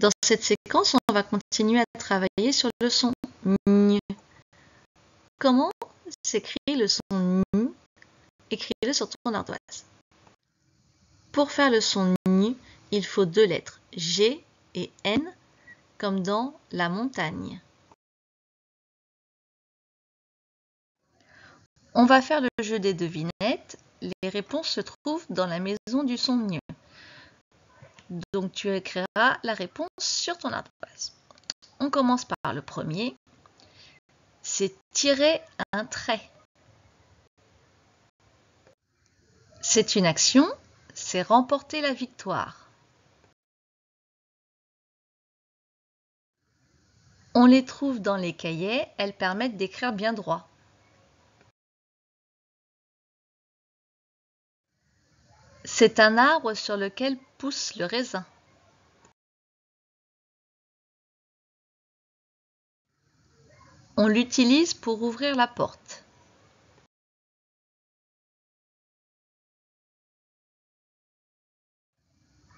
Dans cette séquence, on va continuer à travailler sur le son ñ. Comment s'écrit le son ñ? Écris-le sur ton ardoise. Pour faire le son ñ, il faut deux lettres, G et N, comme dans la montagne. On va faire le jeu des devinettes. Les réponses se trouvent dans la maison du son ñ. Donc tu écriras la réponse sur ton ardoise. On commence par le premier. C'est tirer un trait. C'est une action, c'est remporter la victoire. On les trouve dans les cahiers, elles permettent d'écrire bien droit. C'est un arbre sur lequel pousse le raisin. On l'utilise pour ouvrir la porte.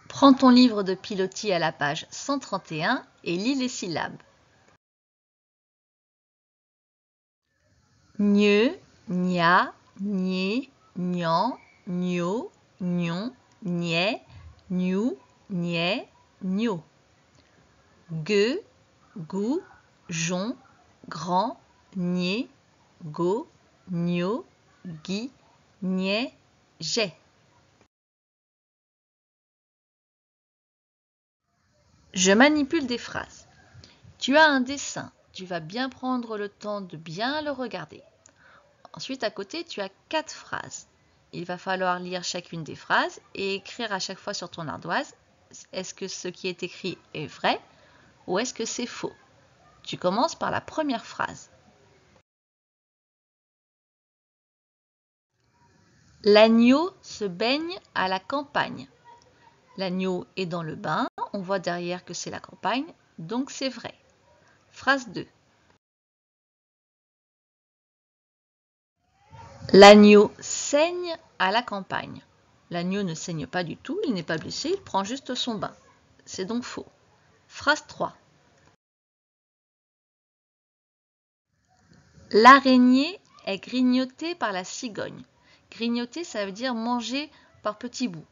Prends ton livre de pilotis à la page 131 et lis les syllabes. Gne, gna, gné, gnan, gno, gnon, gné, gnou, gné, gno. Gueux, gou, jon, grand, gné, go, gno, gui, gné, gé. Je manipule des phrases. Tu as un dessin, tu vas bien prendre le temps de bien le regarder. Ensuite, à côté, tu as 4 phrases. Il va falloir lire chacune des phrases et écrire à chaque fois sur ton ardoise, est-ce que ce qui est écrit est vrai ou est-ce que c'est faux? Tu commences par la première phrase. L'agneau se baigne à la campagne. L'agneau est dans le bain, on voit derrière que c'est la campagne, donc c'est vrai. Phrase 2. L'agneau saigne à la campagne. L'agneau ne saigne pas du tout, il n'est pas blessé, il prend juste son bain. C'est donc faux. Phrase 3. L'araignée est grignotée par la cigogne. Grignoter, ça veut dire manger par petits bouts.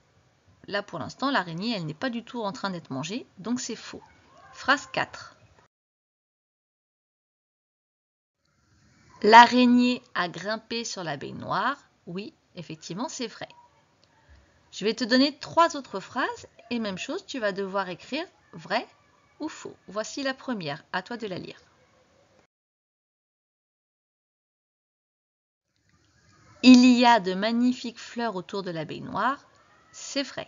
Là, pour l'instant, l'araignée, elle n'est pas du tout en train d'être mangée, donc c'est faux. Phrase 4. L'araignée a grimpé sur la baignoire. Oui, effectivement, c'est vrai. Je vais te donner 3 autres phrases et même chose, tu vas devoir écrire vrai ou faux. Voici la première, à toi de la lire. Il y a de magnifiques fleurs autour de la baignoire. C'est vrai.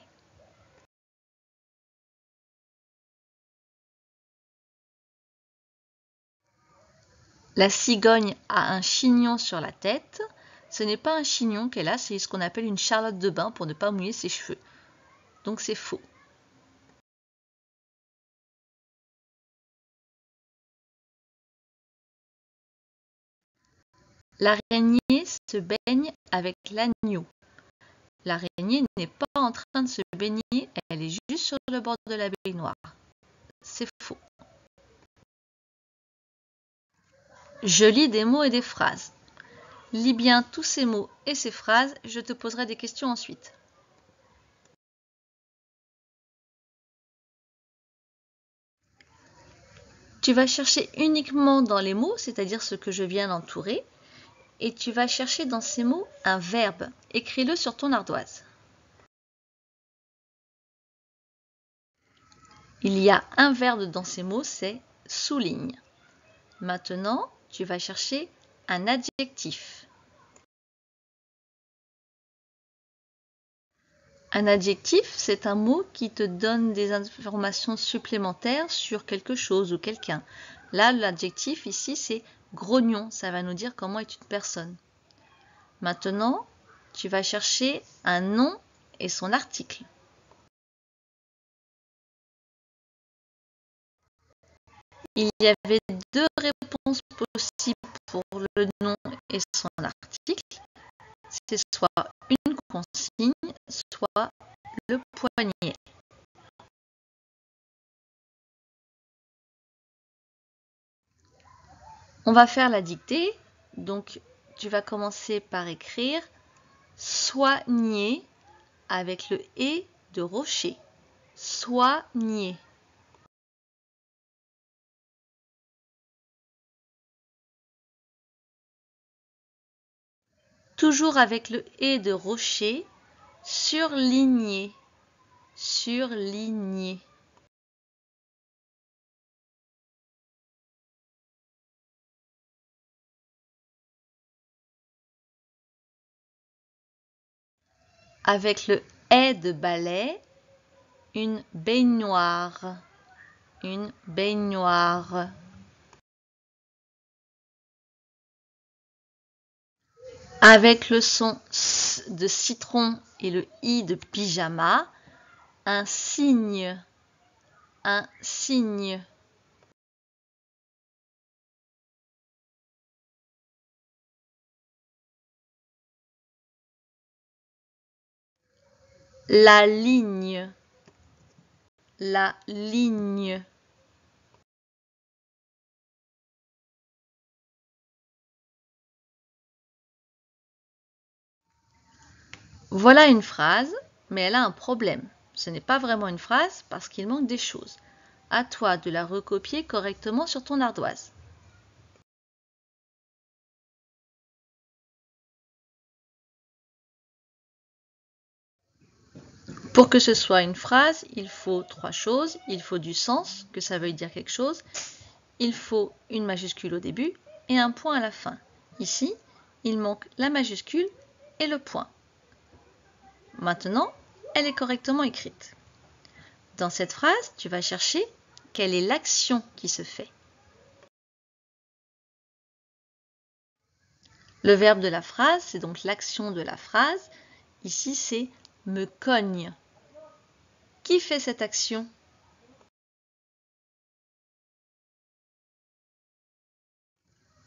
La cigogne a un chignon sur la tête. Ce n'est pas un chignon qu'elle a, c'est ce qu'on appelle une charlotte de bain pour ne pas mouiller ses cheveux. Donc c'est faux. L'araignée se baigne avec l'agneau. L'araignée n'est pas en train de se baigner, elle est juste sur le bord de la baignoire. C'est faux. Je lis des mots et des phrases. Lis bien tous ces mots et ces phrases, je te poserai des questions ensuite. Tu vas chercher uniquement dans les mots, c'est-à-dire ce que je viens d'entourer, et tu vas chercher dans ces mots un verbe. Écris-le sur ton ardoise. Il y a un verbe dans ces mots, c'est souligne. Maintenant, tu vas chercher un adjectif. Un adjectif, c'est un mot qui te donne des informations supplémentaires sur quelque chose ou quelqu'un. Là, l'adjectif ici, c'est grognon. Ça va nous dire comment est une personne. Maintenant, tu vas chercher un nom et son article. Il y avait 2 réponses possibles pour le nom et son article. C'est soit une consigne, soit le poignet. On va faire la dictée. Donc, tu vas commencer par écrire soigner avec le et de rocher. Soigner. Toujours avec le et de rocher, surligner. Surligner. Avec le est de balai, une baignoire. Une baignoire. Avec le son S de citron et le I de pyjama, un cygne. Un cygne. La ligne. La ligne. Voilà une phrase, mais elle a un problème. Ce n'est pas vraiment une phrase parce qu'il manque des choses. À toi de la recopier correctement sur ton ardoise. Pour que ce soit une phrase, il faut 3 choses. Il faut du sens, que ça veuille dire quelque chose. Il faut une majuscule au début et un point à la fin. Ici, il manque la majuscule et le point. Maintenant, elle est correctement écrite. Dans cette phrase, tu vas chercher quelle est l'action qui se fait. Le verbe de la phrase, c'est donc l'action de la phrase. Ici, c'est me cogne. Qui fait cette action?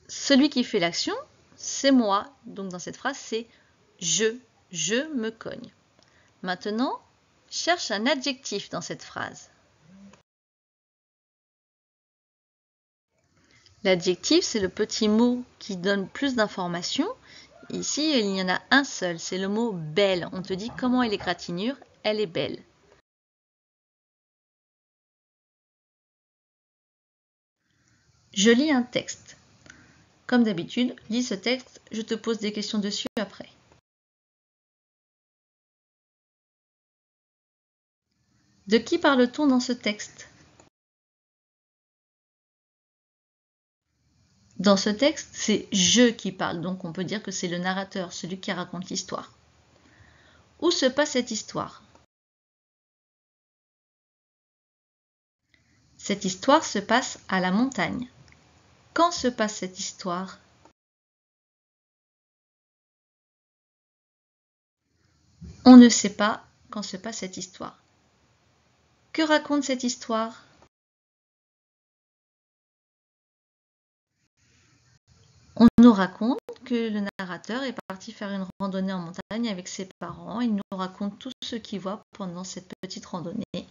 Celui qui fait l'action, c'est moi. Donc dans cette phrase, c'est je me cogne. Maintenant, cherche un adjectif dans cette phrase. L'adjectif, c'est le petit mot qui donne plus d'informations. Ici, il y en a un seul, c'est le mot belle. On te dit comment elle est gratinure, elle est belle. Je lis un texte. Comme d'habitude, lis ce texte, je te pose des questions dessus après. De qui parle-t-on dans ce texte? Dans ce texte, c'est je qui parle, donc on peut dire que c'est le narrateur, celui qui raconte l'histoire. Où se passe cette histoire? Cette histoire se passe à la montagne. Quand se passe cette histoire? On ne sait pas quand se passe cette histoire. Que raconte cette histoire? On nous raconte que le narrateur est parti faire une randonnée en montagne avec ses parents. Il nous raconte tout ce qu'il voit pendant cette petite randonnée. Et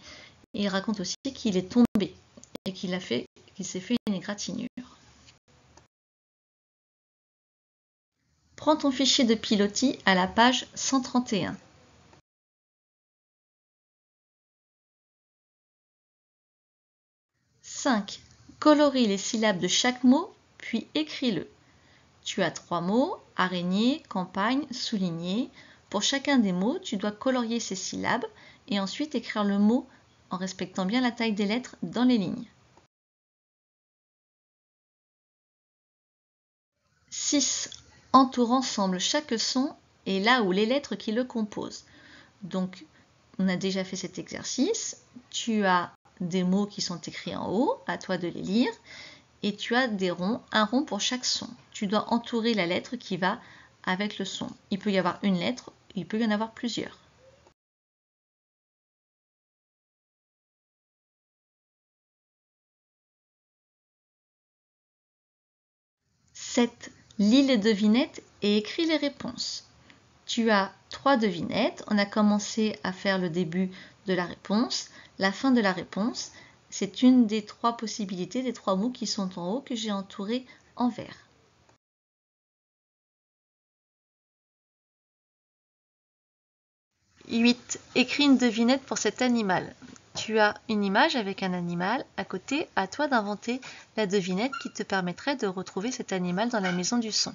il raconte aussi qu'il est tombé et qu'il s'est fait une égratignure. Prends ton fichier de pilotis à la page 131. « 5. Colorie les syllabes de chaque mot, puis écris-le. Tu as 3 mots, araignée, campagne, souligné. Pour chacun des mots, tu dois colorier ces syllabes et ensuite écrire le mot en respectant bien la taille des lettres dans les lignes. 6. Entoure ensemble chaque son et là où les lettres qui le composent. Donc, on a déjà fait cet exercice. Tu as des mots qui sont écrits en haut, à toi de les lire. Et tu as des ronds, un rond pour chaque son. Tu dois entourer la lettre qui va avec le son. Il peut y avoir une lettre, il peut y en avoir plusieurs. 7. Lis les devinettes et écris les réponses. Tu as 3 devinettes. On a commencé à faire le début de la réponse. La fin de la réponse, c'est une des 3 possibilités, des 3 mots qui sont en haut que j'ai entourés en vert. 8. Écris une devinette pour cet animal. Tu as une image avec un animal. À côté, à toi d'inventer la devinette qui te permettrait de retrouver cet animal dans la maison du son.